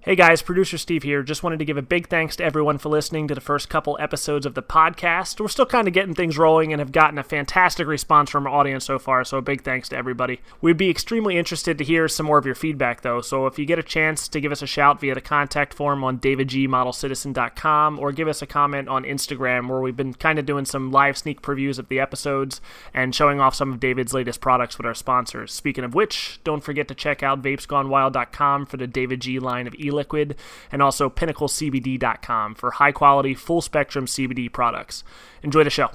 Hey guys, producer Steve here. Just wanted to give a big thanks to everyone for listening to the first couple episodes of the podcast. We're still kind of getting things rolling and have gotten a fantastic response from our audience so far, so a big thanks to everybody. We'd be extremely interested to hear some more of your feedback though, so if you get a chance to give us a shout via the contact form on davidgmodelcitizen.com or give us a comment on Instagram, where we've been kind of doing some live sneak previews of the episodes and showing off some of David's latest products with our sponsors. Speaking of which, don't forget to check out VapesGoneWild.com for the David G line of e-liquid, and also PinnacleCBD.com for high-quality, full-spectrum CBD products. Enjoy the show.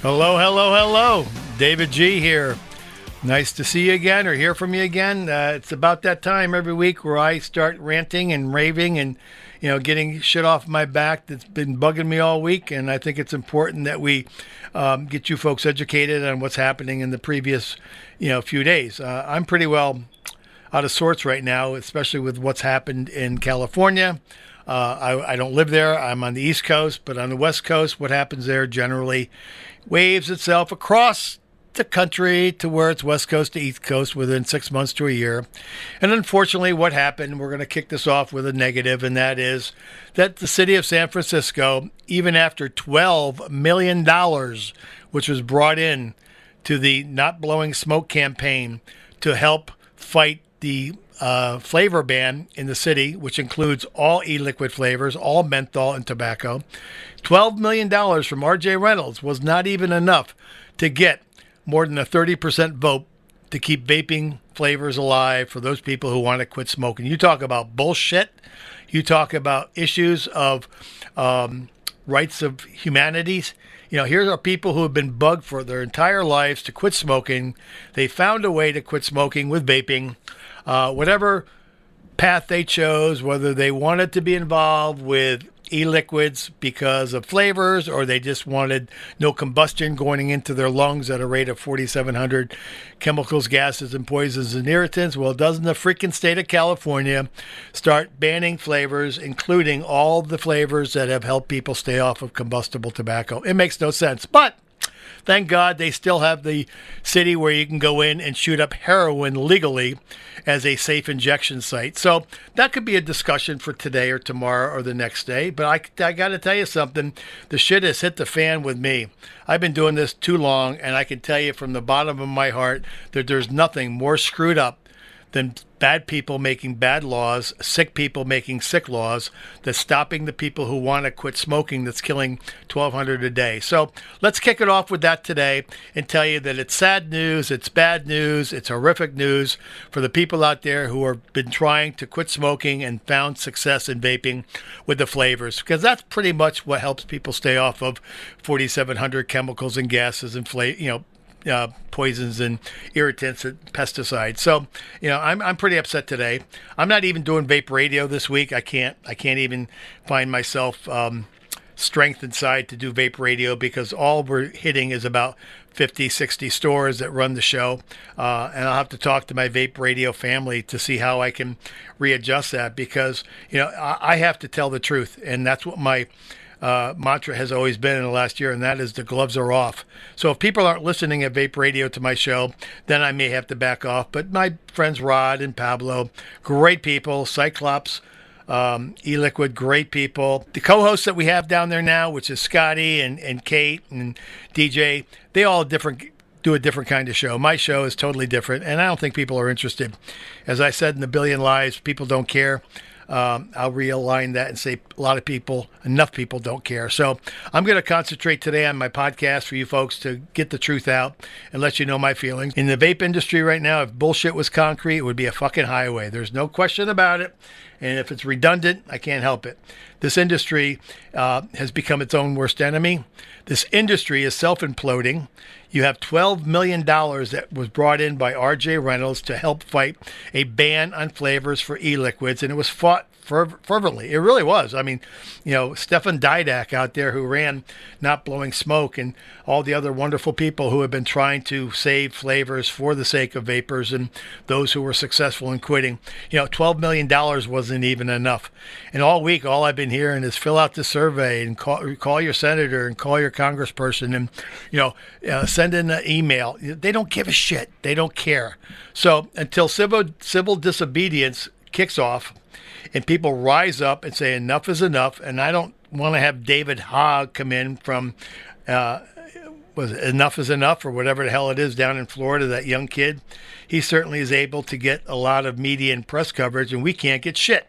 Hello, hello, hello. David G here. Nice to see you again or hear from you again. It's about that time every week where I start ranting and raving and, getting shit off my back that's been bugging me all week. And I think it's important that we get you folks educated on what's happening in the previous, few days. I'm pretty well out of sorts right now, especially with what's happened in California. I don't live there. I'm on the East Coast, but on the West Coast, what happens there generally waves itself across the country to where it's West Coast to East Coast within 6 months to a year. And unfortunately, what happened, we're going to kick this off with a negative, and that is that the city of San Francisco, even after $12 million, which was brought in to the Not Blowing Smoke campaign to help fight the flavor ban in the city, which includes all e-liquid flavors, all menthol and tobacco, $12 million from RJ Reynolds was not even enough to get more than a 30% vote to keep vaping flavors alive for those people who want to quit smoking. You talk about bullshit. You talk about issues of rights of humanities. Here are people who have been bugged for their entire lives to quit smoking. They found a way to quit smoking with vaping. Whatever path they chose, whether they wanted to be involved with e-liquids because of flavors, or they just wanted no combustion going into their lungs at a rate of 4,700 chemicals, gases, and poisons and irritants. Well, doesn't the freaking state of California start banning flavors, including all the flavors that have helped people stay off of combustible tobacco? It makes no sense. But thank God they still have the city where you can go in and shoot up heroin legally as a safe injection site. So that could be a discussion for today or tomorrow or the next day. But I got to tell you something. The shit has hit the fan with me. I've been doing this too long, and I can tell you from the bottom of my heart that there's nothing more screwed up than bad people making bad laws, sick people making sick laws, that's stopping the people who want to quit smoking, that's killing 1,200 a day. So let's kick it off with that today and tell you that it's sad news, it's bad news, it's horrific news for the people out there who have been trying to quit smoking and found success in vaping with the flavors, because that's pretty much what helps people stay off of 4,700 chemicals and gases and poisons and irritants and pesticides. So, I'm pretty upset today. I'm not even doing vape radio this week. I can't even find myself strength inside to do vape radio, because all we're hitting is about 50, 60 stores that run the show. And I'll have to talk to my vape radio family to see how I can readjust that, because, I have to tell the truth. And that's what my mantra has always been in the last year, and that is the gloves are off. So if people aren't listening at Vape Radio to my show, then I may have to back off. But my friends Rod and Pablo, great people, Cyclops, e-liquid, great people. The co-hosts that we have down there now, which is Scotty and Kate and DJ, they all do a different kind of show. My show is totally different, and I don't think people are interested. As I said in the Billion Lives, people don't care. I'll realign that and say enough people don't care. So I'm going to concentrate today on my podcast for you folks to get the truth out and let you know my feelings. In the vape industry right now, if bullshit was concrete, it would be a fucking highway. There's no question about it. And if it's redundant, I can't help it. This industry has become its own worst enemy. This industry is self-imploding. You have $12 million that was brought in by RJ Reynolds to help fight a ban on flavors for e-liquids, and it was fought fervently. It really was. I mean, Stefan Didak out there who ran Not Blowing Smoke, and all the other wonderful people who have been trying to save flavors for the sake of vapors, and those who were successful in quitting. $12 million wasn't even enough. And all week, all I've been hearing is fill out the survey and call your senator and call your congressperson and, send in an email. They don't give a shit. They don't care. So until civil disobedience kicks off and people rise up and say enough is enough, and I don't want to have David Hogg come in from was it Enough is Enough or whatever the hell it is down in Florida, that young kid. He certainly is able to get a lot of media and press coverage, and we can't get shit.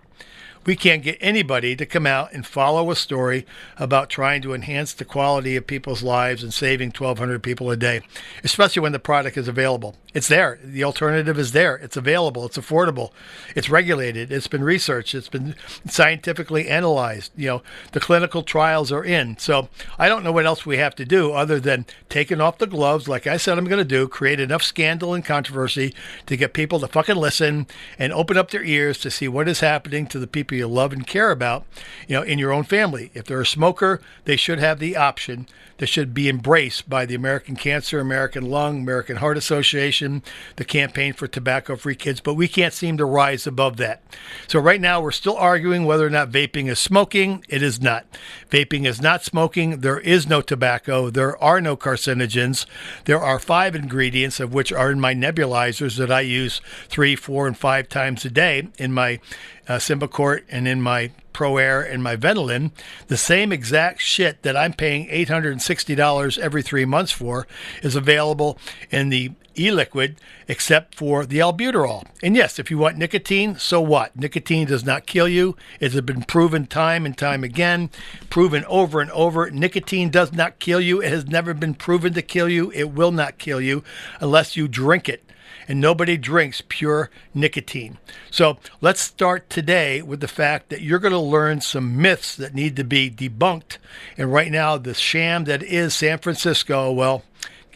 We can't get anybody to come out and follow a story about trying to enhance the quality of people's lives and saving 1,200 people a day, especially when the product is available. It's there. The alternative is there. It's available. It's affordable. It's regulated. It's been researched. It's been scientifically analyzed. The clinical trials are in. So I don't know what else we have to do other than taking off the gloves, like I said I'm going to do, create enough scandal and controversy to get people to fucking listen and open up their ears to see what is happening to the people you love and care about, in your own family. If they're a smoker, they should have the option. That should be embraced by the American Cancer, American Lung, American Heart Association, the Campaign for Tobacco-Free Kids, but we can't seem to rise above that. So right now we're still arguing whether or not vaping is smoking. It is not. Vaping is not smoking. There is no tobacco. There are no carcinogens. There are 5 ingredients, of which are in my nebulizers that I use 3, 4, and 5 times a day in my Symbicort and in my Pro Air and my Ventolin. The same exact shit that I'm paying $860 every 3 months for is available in the e-liquid, except for the albuterol. And yes, if you want nicotine, so what? Nicotine does not kill you. It has been proven time and time again, proven over and over. Nicotine does not kill you. It has never been proven to kill you. It will not kill you unless you drink it. And nobody drinks pure nicotine. So let's start today with the fact that you're going to learn some myths that need to be debunked. And right now, the sham that is San Francisco, well,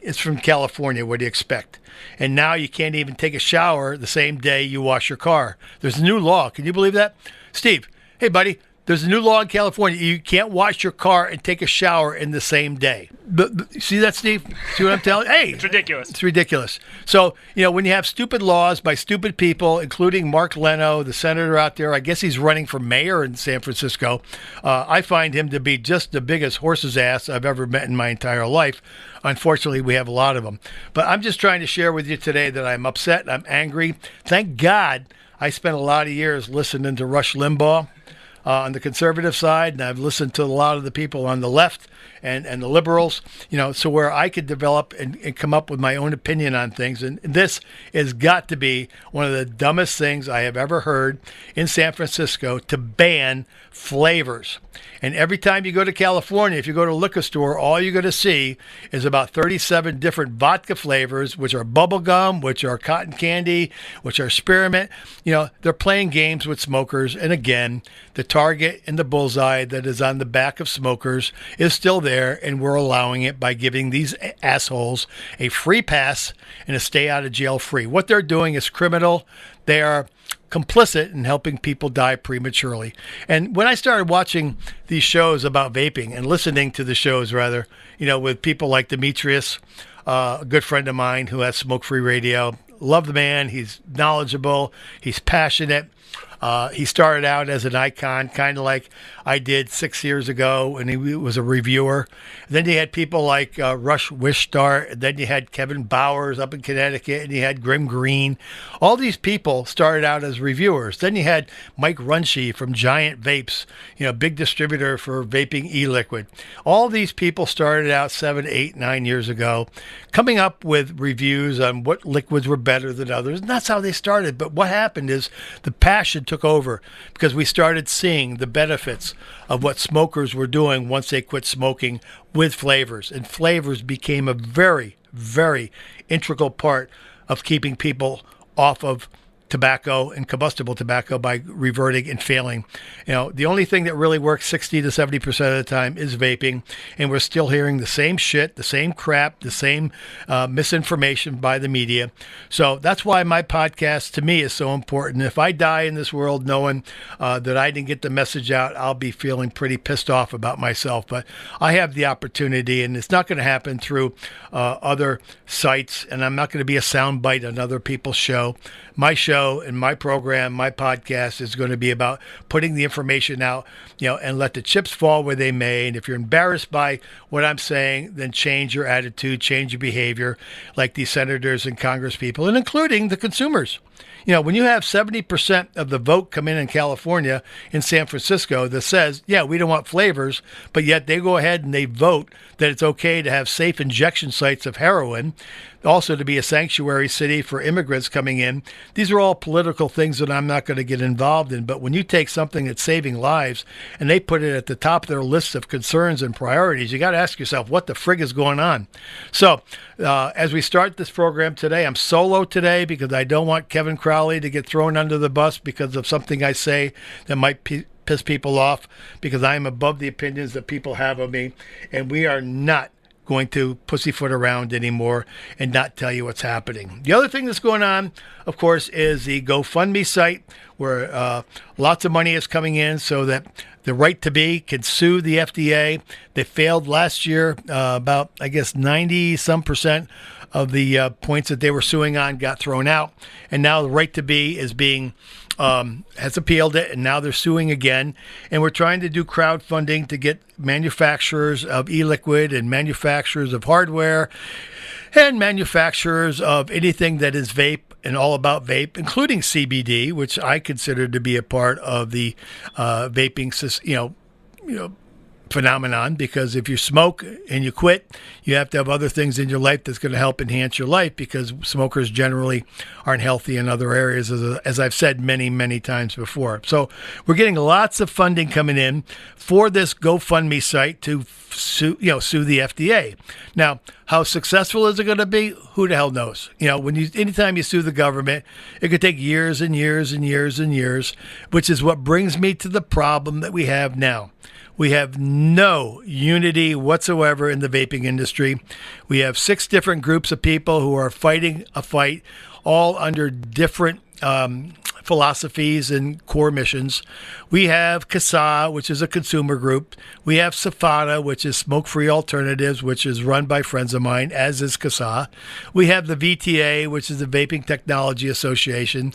it's from California. What do you expect? And now you can't even take a shower the same day you wash your car. There's a new law. Can you believe that? Steve, hey, buddy. There's a new law in California. You can't wash your car and take a shower in the same day. See that, Steve? See what I'm telling you? Hey, it's ridiculous. It's ridiculous. So, when you have stupid laws by stupid people, including Mark Leno, the senator out there, I guess he's running for mayor in San Francisco. I find him to be just the biggest horse's ass I've ever met in my entire life. Unfortunately, we have a lot of them. But I'm just trying to share with you today that I'm upset. I'm angry. Thank God I spent a lot of years listening to Rush Limbaugh. On the conservative side, and I've listened to a lot of the people on the left and the liberals, so where I could develop and come up with my own opinion on things. And this has got to be one of the dumbest things I have ever heard in San Francisco, to ban flavors. And every time you go to California, if you go to a liquor store, all you're going to see is about 37 different vodka flavors, which are bubblegum, which are cotton candy, which are spearmint. They're playing games with smokers. And again, the target and the bullseye that is on the back of smokers is still there, and we're allowing it by giving these assholes a free pass and a stay out of jail free. What they're doing is criminal. They are complicit in helping people die prematurely. And when I started watching these shows about vaping and listening to the shows, rather, with people like Demetrius, a good friend of mine who has Smoke-Free Radio, love the man. He's knowledgeable. He's passionate. He started out as an icon, kind of like I did 6 years ago, and he was a reviewer. Then you had people like Rush Wishstart, and then you had Kevin Bowers up in Connecticut, and you had Grim Green. All these people started out as reviewers. Then you had Mike Runshie from Giant Vapes, big distributor for vaping e-liquid. All these people started out 7, 8, 9 years ago, coming up with reviews on what liquids were better than others. And that's how they started. But what happened is the passion took over because we started seeing the benefits of what smokers were doing once they quit smoking with flavors. And flavors became a very, very integral part of keeping people off of tobacco and combustible tobacco by reverting and failing. The only thing that really works 60 to 70% of the time is vaping, and we're still hearing the same shit, the same crap, the same misinformation by the media. So that's why my podcast to me is so important. If I die in this world knowing that I didn't get the message out, I'll be feeling pretty pissed off about myself. But I have the opportunity, and it's not going to happen through other sites, and I'm not going to be a soundbite on other people's show. My show and my program, my podcast is going to be about putting the information out, and let the chips fall where they may. And if you're embarrassed by what I'm saying, then change your attitude, change your behavior, like these senators and Congress people, and including the consumers. When you have 70% of the vote come in California, in San Francisco, that says, yeah, we don't want flavors, but yet they go ahead and they vote that it's okay to have safe injection sites of heroin, also to be a sanctuary city for immigrants coming in. These are all political things that I'm not going to get involved in. But when you take something that's saving lives and they put it at the top of their list of concerns and priorities, you got to ask yourself, what the frig is going on? So as we start this program today, I'm solo today because I don't want Kevin Crowley to get thrown under the bus because of something I say that might piss people off, because I am above the opinions that people have of me, and we are not going to pussyfoot around anymore and not tell you what's happening. The other thing that's going on, of course, is the GoFundMe site, where lots of money is coming in so that the right to be can sue the FDA. They failed last year. About, I guess, 90% of the points that they were suing on got thrown out. And now the right to be is being has appealed it, and now they're suing again. And we're trying to do crowdfunding to get manufacturers of e-liquid and manufacturers of hardware and manufacturers of anything that is vape and all about vape, including CBD, which I consider to be a part of the vaping phenomenon, because if you smoke and you quit, you have to have other things in your life that's going to help enhance your life, because smokers generally aren't healthy in other areas, as I've said many, many times before. So we're getting lots of funding coming in for this GoFundMe site to sue the FDA. Now, how successful is it going to be? Who the hell knows? Anytime you sue the government, it could take years and years and years and years, which is what brings me to the problem that we have now. We have no unity whatsoever in the vaping industry. We have 6 different groups of people who are fighting a fight, all under different philosophies and core missions. We have CASA, which is a consumer group. We have SAFATA, which is Smoke-Free Alternatives, which is run by friends of mine, as is CASA. We have the VTA, which is the Vaping Technology Association,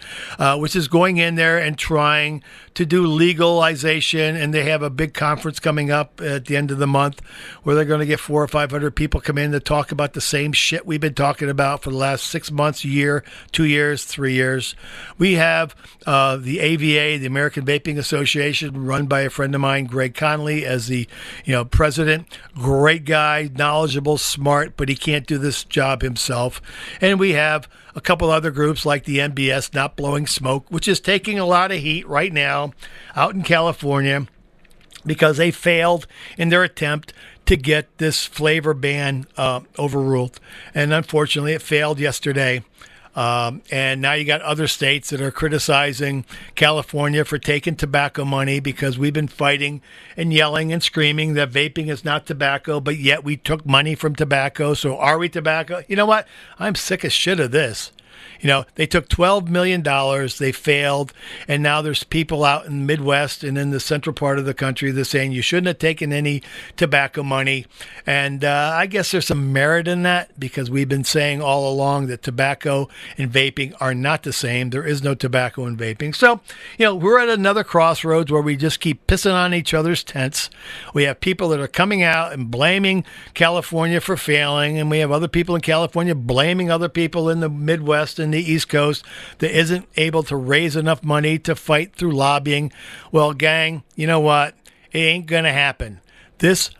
which is going in there and trying to do legalization. And they have a big conference coming up at the end of the month where they're going to get 400 or 500 people come in to talk about the same shit we've been talking about for the last 6 months, year, 2 years, 3 years. We have the AVA, the American Vaping Association, run by a friend of mine, Greg Conley, as the president. Great guy, knowledgeable, smart, but he can't do this job himself. And we have a couple other groups like the NBS, Not Blowing Smoke, which is taking a lot of heat right now out in California because they failed in their attempt to get this flavor ban overruled. And unfortunately, it failed yesterday. And now you got other states that are criticizing California for taking tobacco money, because we've been fighting and yelling and screaming that vaping is not tobacco, but yet we took money from tobacco. So are we tobacco? You know what? I'm sick as shit of this. They took $12 million, they failed, and now there's people out in the Midwest and in the central part of the country that's saying you shouldn't have taken any tobacco money. And I guess there's some merit in that, because we've been saying all along that tobacco and vaping are not the same. There is no tobacco in vaping. So, we're at another crossroads where we just keep pissing on each other's tents. We have people that are coming out and blaming California for failing, and we have other people in California blaming other people in the Midwest and the East Coast that isn't able to raise enough money to fight through lobbying. Well, gang, you know what? It ain't going to happen. This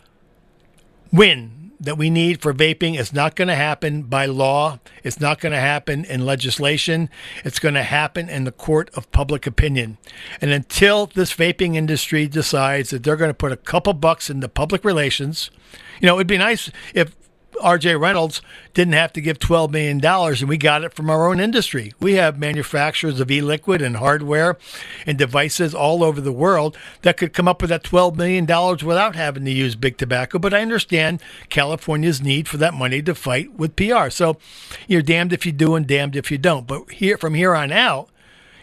win that we need for vaping is not going to happen by law. It's not going to happen in legislation. It's going to happen in the court of public opinion. And until this vaping industry decides that they're going to put a couple bucks into public relations, it'd be nice if R.J. Reynolds didn't have to give $12 million, and we got it from our own industry. We have manufacturers of e-liquid and hardware and devices all over the world that could come up with that $12 million without having to use big tobacco. But I understand California's need for that money to fight with PR. So you're damned if you do and damned if you don't. But from here on out,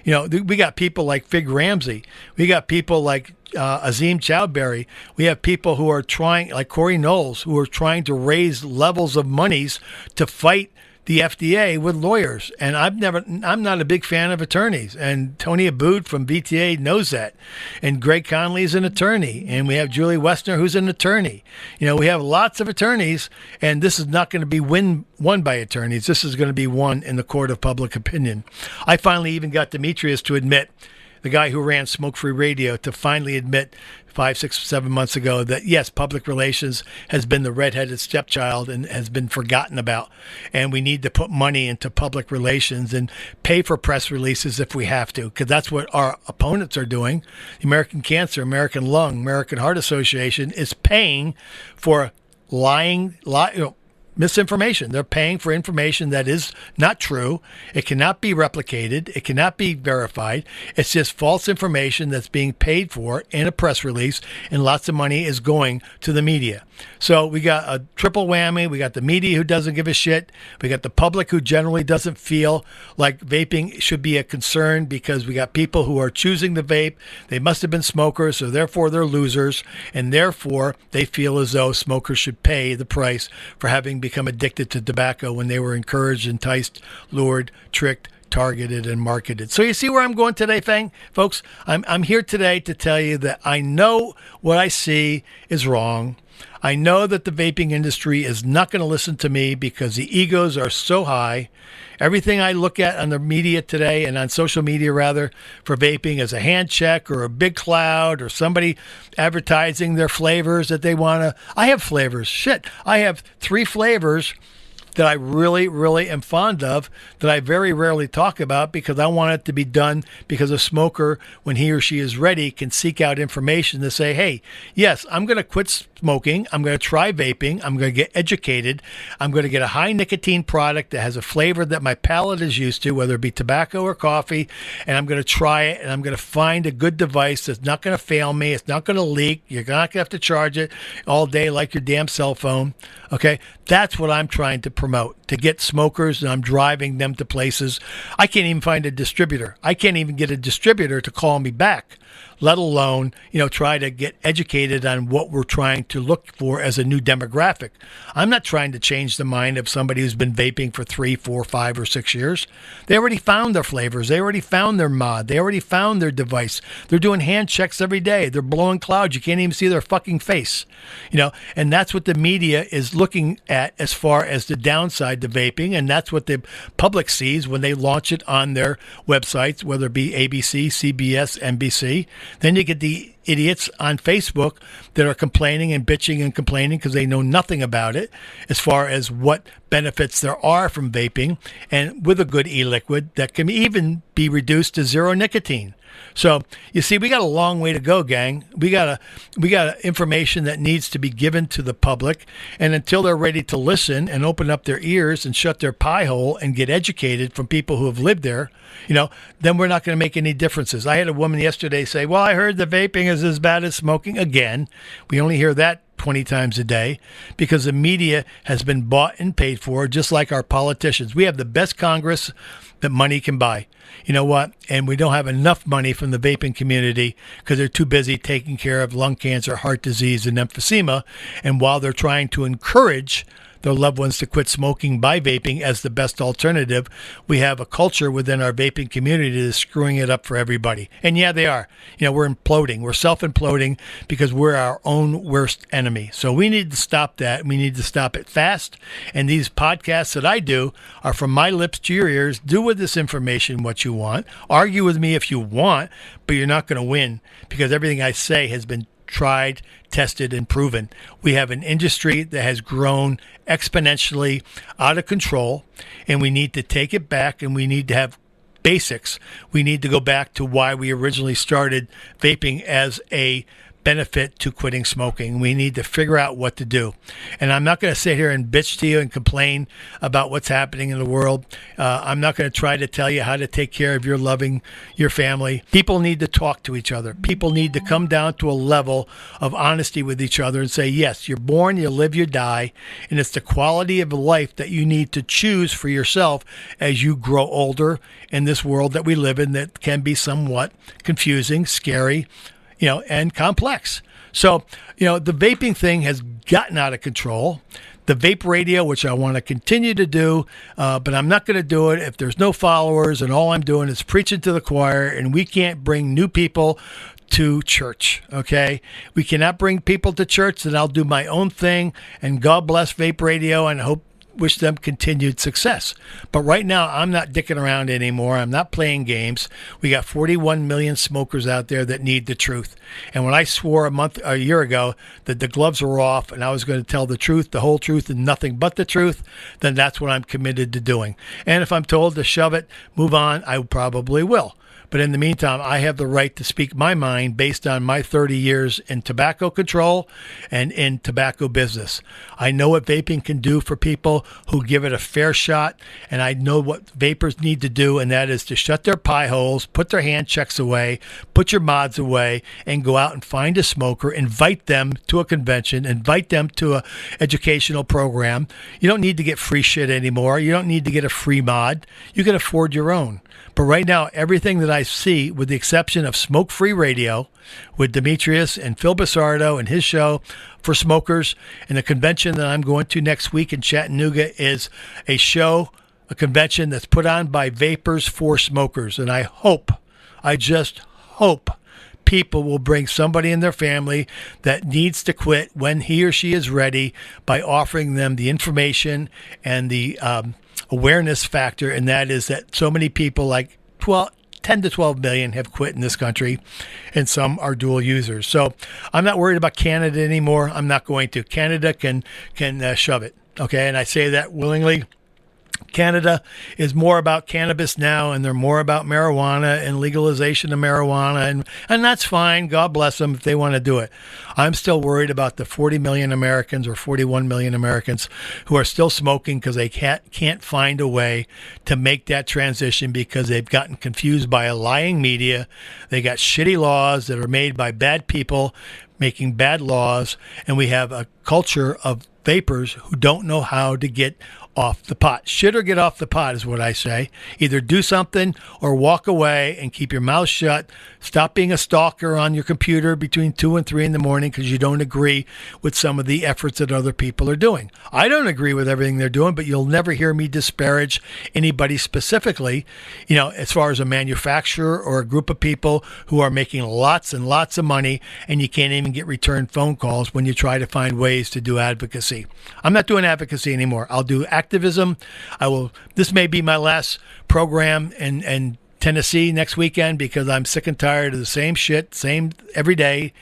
we got people like Fig Ramsey. We got people like Azim Chowdhury. We have people who are trying, like Corey Knowles, who are trying to raise levels of monies to fight the FDA with lawyers. And I'm not a big fan of attorneys. And Tony Abood from VTA knows that. And Greg Conley is an attorney. And we have Julie Westner, who's an attorney. We have lots of attorneys, and this is not going to be won by attorneys. This is going to be won in the court of public opinion. I finally even got Demetrius to admit, the guy who ran Smoke Free Radio, to finally admit 5, 6, 7 months ago that, yes, public relations has been the redheaded stepchild and has been forgotten about. And we need to put money into public relations and pay for press releases if we have to, because that's what our opponents are doing. The American Cancer, American Lung, American Heart Association is paying for misinformation. They're paying for information that is not true. It cannot be replicated. It cannot be verified. It's just false information that's being paid for in a press release, and lots of money is going to the media. So we got a triple whammy. We got the media who doesn't give a shit. We got the public who generally doesn't feel like vaping should be a concern, because we got people who are choosing the vape. They must have been smokers, so therefore they're losers, and therefore they feel as though smokers should pay the price for having become addicted to tobacco when they were encouraged, enticed, lured, tricked, targeted, and marketed. So you see where I'm going today, folks? I'm here today to tell you that I know what I see is wrong. I know that the vaping industry is not going to listen to me because the egos are so high. Everything I look at on the media today, and on social media rather, for vaping is a hand check or a big cloud or somebody advertising their flavors that they want to. I have flavors. Shit. I have 3 flavors that I really, really am fond of that I very rarely talk about, because I want it to be done because a smoker, when he or she is ready, can seek out information to say, hey, yes, I'm going to quit smoking. I'm going to try vaping. I'm going to get educated. I'm going to get a high nicotine product that has a flavor that my palate is used to, whether it be tobacco or coffee, and I'm going to try it, and I'm going to find a good device that's not going to fail me. It's not going to leak. You're not going to have to charge it all day like your damn cell phone. Okay? That's what I'm trying to promote, to get smokers, and I'm driving them to places. I can't even find a distributor. I can't even get a distributor to call me back, let alone, try to get educated on what we're trying to look for as a new demographic. I'm not trying to change the mind of somebody who's been vaping for 3, 4, 5, or 6 years. They already found their flavors. They already found their mod. They already found their device. They're doing hand checks every day. They're blowing clouds. You can't even see their fucking face, and that's what the media is looking at as far as the downside to vaping. And that's what the public sees when they launch it on their websites, whether it be ABC, CBS, NBC. Then you get the idiots on Facebook that are complaining and bitching and complaining because they know nothing about it as far as what benefits there are from vaping, and with a good e-liquid that can even be reduced to 0 nicotine. So you see, we got a long way to go, gang. We got information that needs to be given to the public, and until they're ready to listen and open up their ears and shut their pie hole and get educated from people who have lived there, then we're not going to make any differences. I had a woman yesterday say, well, I heard the vaping is as bad as smoking. Again, we only hear that 20 times a day because the media has been bought and paid for, just like our politicians. We have the best Congress that money can buy. You know what? And we don't have enough money from the vaping community because they're too busy taking care of lung cancer, heart disease, and emphysema. And while they're trying to encourage their loved ones to quit smoking by vaping as the best alternative, we have a culture within our vaping community that is screwing it up for everybody. And yeah, they are. We're imploding. We're self-imploding because we're our own worst enemy. So we need to stop that. We need to stop it fast. And these podcasts that I do are from my lips to your ears. Do with this information what you want. Argue with me if you want, but you're not going to win because everything I say has been tried, tested, and proven. We have an industry that has grown exponentially out of control, and we need to take it back, and we need to have basics. We need to go back to why we originally started vaping as a benefit to quitting smoking. We need to figure out what to do. And I'm not going to sit here and bitch to you and complain about what's happening in the world. I'm not going to try to tell you how to take care of your family. People need to talk to each other. People need to come down to a level of honesty with each other and say, yes, you're born, you live, you die, and it's the quality of life that you need to choose for yourself as you grow older in this world that we live in that can be somewhat confusing, scary, and complex. So, the vaping thing has gotten out of control. The vape radio, which I want to continue to do, but I'm not going to do it if there's no followers and all I'm doing is preaching to the choir, and we can't bring new people to church, okay? We cannot bring people to church, and I'll do my own thing, and God bless vape radio, and I wish them continued success. But right now, I'm not dicking around anymore. I'm not playing games. We got 41 million smokers out there that need the truth. And when I swore a year ago that the gloves were off and I was going to tell the truth, the whole truth, and nothing but the truth, then that's what I'm committed to doing. And if I'm told to shove it, move on, I probably will. But in the meantime, I have the right to speak my mind based on my 30 years in tobacco control and in tobacco business. I know what vaping can do for people who give it a fair shot, and I know what vapors need to do, and that is to shut their pie holes, put their hand checks away, put your mods away, and go out and find a smoker, invite them to a convention, invite them to a educational program. You don't need to get free shit anymore. You don't need to get a free mod. You can afford your own. But right now, everything that I see, with the exception of Smoke Free Radio, with Demetrius and Phil Basardo and his show for smokers, and the convention that I'm going to next week in Chattanooga is a convention that's put on by Vapers for Smokers. And I just hope people will bring somebody in their family that needs to quit when he or she is ready by offering them the information and the awareness factor, and that is that so many people, like 10 to 12 million, have quit in this country, and some are dual users. So I'm not worried about Canada anymore. I'm not going to. Canada can shove it, okay? And I say that willingly. Canada is more about cannabis now, and they're more about marijuana and legalization of marijuana, and that's fine. God bless them if they want to do it. I'm still worried about the 40 million Americans or 41 million Americans who are still smoking because they can't find a way to make that transition because they've gotten confused by a lying media. They got shitty laws that are made by bad people making bad laws, and we have a culture of vapors who don't know how to get off the pot. Shit or get off the pot is what I say. Either do something or walk away and keep your mouth shut. Stop being a stalker on your computer between 2 and 3 in the morning because you don't agree with some of the efforts that other people are doing. I don't agree with everything they're doing, but you'll never hear me disparage anybody specifically, as far as a manufacturer or a group of people who are making lots and lots of money, and you can't even get return phone calls when you try to find ways to do advocacy. I'm not doing advocacy anymore. I'll do activism. This may be my last program in Tennessee next weekend because I'm sick and tired of the same shit, same every day,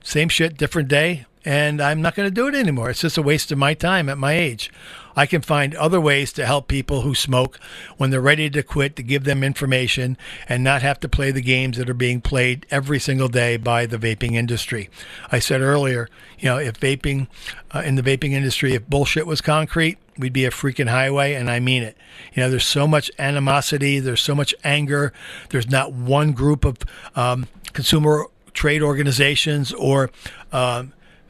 same shit, different day. And I'm not going to do it anymore. It's just a waste of my time at my age. I can find other ways to help people who smoke when they're ready to quit, to give them information and not have to play the games that are being played every single day by the vaping industry. I said earlier, if vaping, in the vaping industry, if bullshit was concrete, we'd be a freaking highway, and I mean it. There's so much animosity. There's so much anger. There's not one group of consumer trade organizations or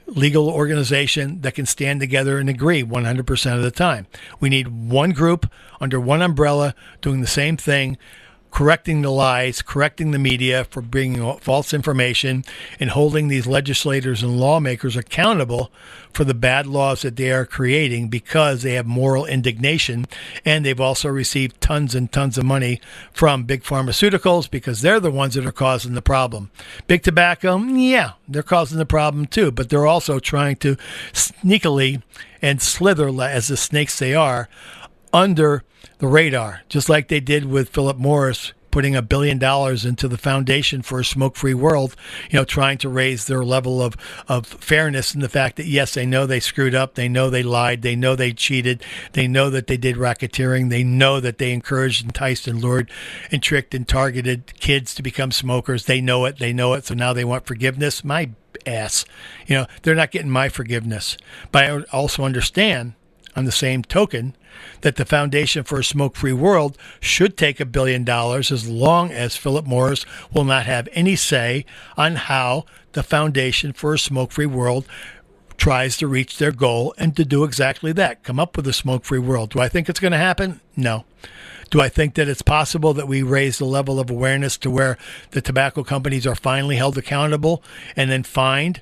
legal organization that can stand together and agree 100% of the time. We need one group under one umbrella doing the same thing, correcting the lies, correcting the media for bringing false information, and holding these legislators and lawmakers accountable for the bad laws that they are creating because they have moral indignation, and they've also received tons and tons of money from big pharmaceuticals because they're the ones that are causing the problem. Big tobacco, yeah, they're causing the problem too, but they're also trying to sneakily and slither, as the snakes they are, under the radar, just like they did with Philip Morris putting $1 billion into the Foundation for a Smoke-Free World, trying to raise their level of fairness, and the fact that, yes, they know they screwed up, they know they lied, they know they cheated, they know that they did racketeering, they know that they encouraged, enticed, and lured, and tricked and targeted kids to become smokers. They know it, so now they want forgiveness. My ass. They're not getting my forgiveness. But I also understand, on the same token, that the Foundation for a Smoke-Free World should take $1 billion as long as Philip Morris will not have any say on how the Foundation for a Smoke-Free World tries to reach their goal and to do exactly that, come up with a smoke-free world. Do I think it's going to happen? No. Do I think that it's possible that we raise the level of awareness to where the tobacco companies are finally held accountable and then fined?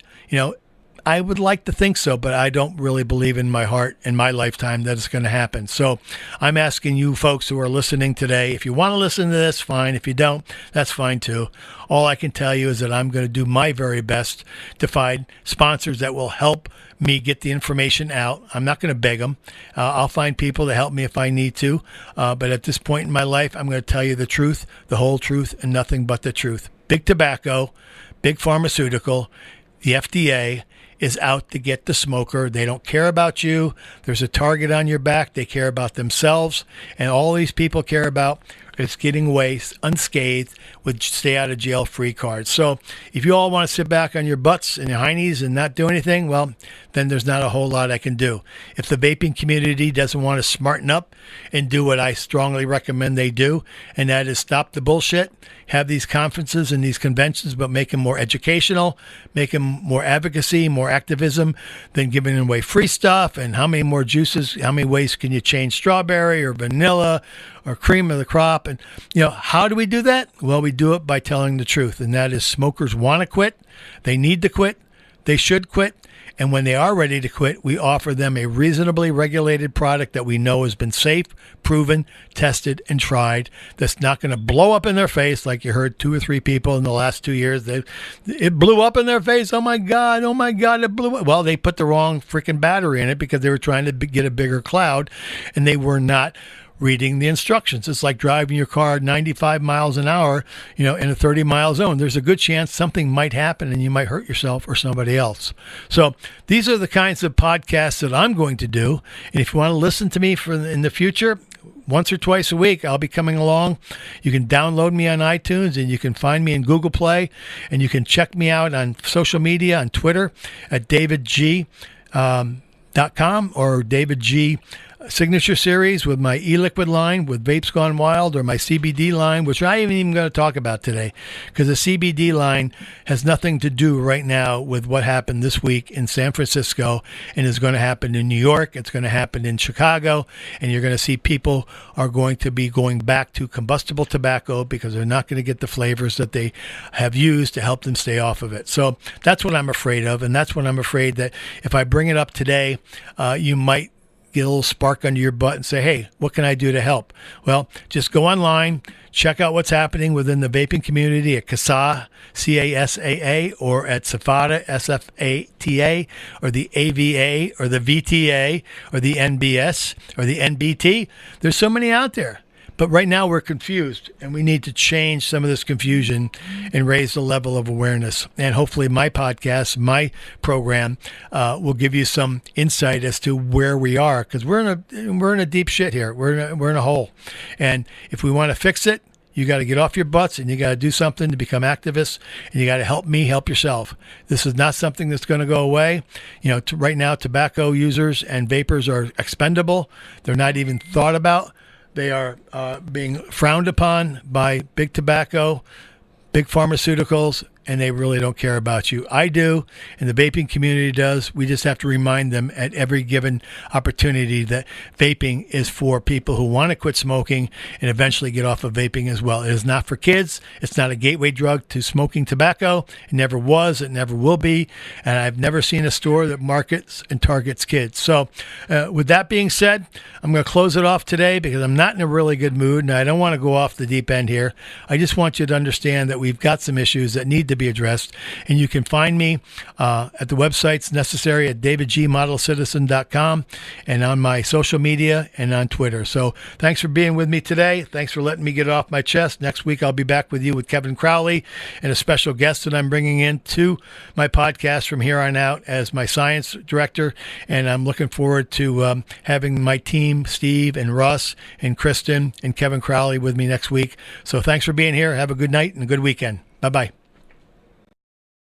I would like to think so, but I don't really believe in my heart, in my lifetime, that it's going to happen. So I'm asking you folks who are listening today, if you want to listen to this, fine. If you don't, that's fine too. All I can tell you is that I'm going to do my very best to find sponsors that will help me get the information out. I'm not going to beg them. I'll find people to help me if I need to. But at this point in my life, I'm going to tell you the truth, the whole truth, and nothing but the truth. Big tobacco, big pharmaceutical, the FDA is out to get the smoker. They don't care about you. There's a target on your back. They care about themselves. And all these people care about is getting away unscathed with stay out of jail free cards. So if you all want to sit back on your butts and your heinies and not do anything, well, then there's not a whole lot I can do. If the vaping community doesn't want to smarten up and do what I strongly recommend they do, and that is stop the bullshit, have these conferences and these conventions, but make them more educational, make them more advocacy, more activism than giving away free stuff. And how many more juices, how many ways can you change strawberry or vanilla or cream of the crop? And, how do we do that? Well, we do it by telling the truth. And that is, smokers want to quit. They need to quit. They should quit. And when they are ready to quit, we offer them a reasonably regulated product that we know has been safe, proven, tested, and tried, that's not going to blow up in their face like you heard 2 or 3 people in the last 2 years. It blew up in their face. Oh, my God, it blew up. Well, they put the wrong freaking battery in it because they were trying to get a bigger cloud, and they were not reading the instructions. It's like driving your car 95 miles an hour, in a 30-mile zone. There's a good chance something might happen and you might hurt yourself or somebody else. So these are the kinds of podcasts that I'm going to do. And if you want to listen to me in the future, once or twice a week, I'll be coming along. You can download me on iTunes, and you can find me in Google Play, and you can check me out on social media, on Twitter at davidg.com or David G. Signature Series with my e-liquid line with Vapes Gone Wild, or my CBD line, which I ain't even going to talk about today, because the CBD line has nothing to do right now with what happened this week in San Francisco, and is going to happen in New York. It's going to happen in Chicago, and you're going to see people are going to be going back to combustible tobacco because they're not going to get the flavors that they have used to help them stay off of it. So that's what I'm afraid of, and that's what I'm afraid that if I bring it up today, you might get a little spark under your butt and say, hey, what can I do to help? Well, just go online, check out what's happening within the vaping community at CASA, CASAA, or at SFATA, SFATA, or the AVA, or the VTA, or the NBS, or the NBT. There's so many out there. But right now we're confused, and we need to change some of this confusion and raise the level of awareness. And hopefully my podcast, my program, will give you some insight as to where we are, because we're in a deep shit here. We're in a hole. And if we want to fix it, you got to get off your butts, and you got to do something to become activists, and you got to help me help yourself. This is not something that's going to go away. Right now, tobacco users and vapors are expendable. They're not even thought about. They are being frowned upon by big tobacco, big pharmaceuticals, and they really don't care about you. I do, and the vaping community does. We just have to remind them at every given opportunity that vaping is for people who want to quit smoking and eventually get off of vaping as well. It is not for kids. It's not a gateway drug to smoking tobacco. It never was. It never will be. And I've never seen a store that markets and targets kids. So with that being said, I'm going to close it off today because I'm not in a really good mood, and I don't want to go off the deep end here. I just want you to understand that we've got some issues that need to to be addressed. And you can find me at the websites necessary at davidgmodelcitizen.com and on my social media and on Twitter. So thanks for being with me today. Thanks for letting me get it off my chest. Next week, I'll be back with you with Kevin Crowley and a special guest that I'm bringing into my podcast from here on out as my science director. And I'm looking forward to having my team, Steve and Russ and Kristen and Kevin Crowley with me next week. So thanks for being here. Have a good night and a good weekend. Bye-bye.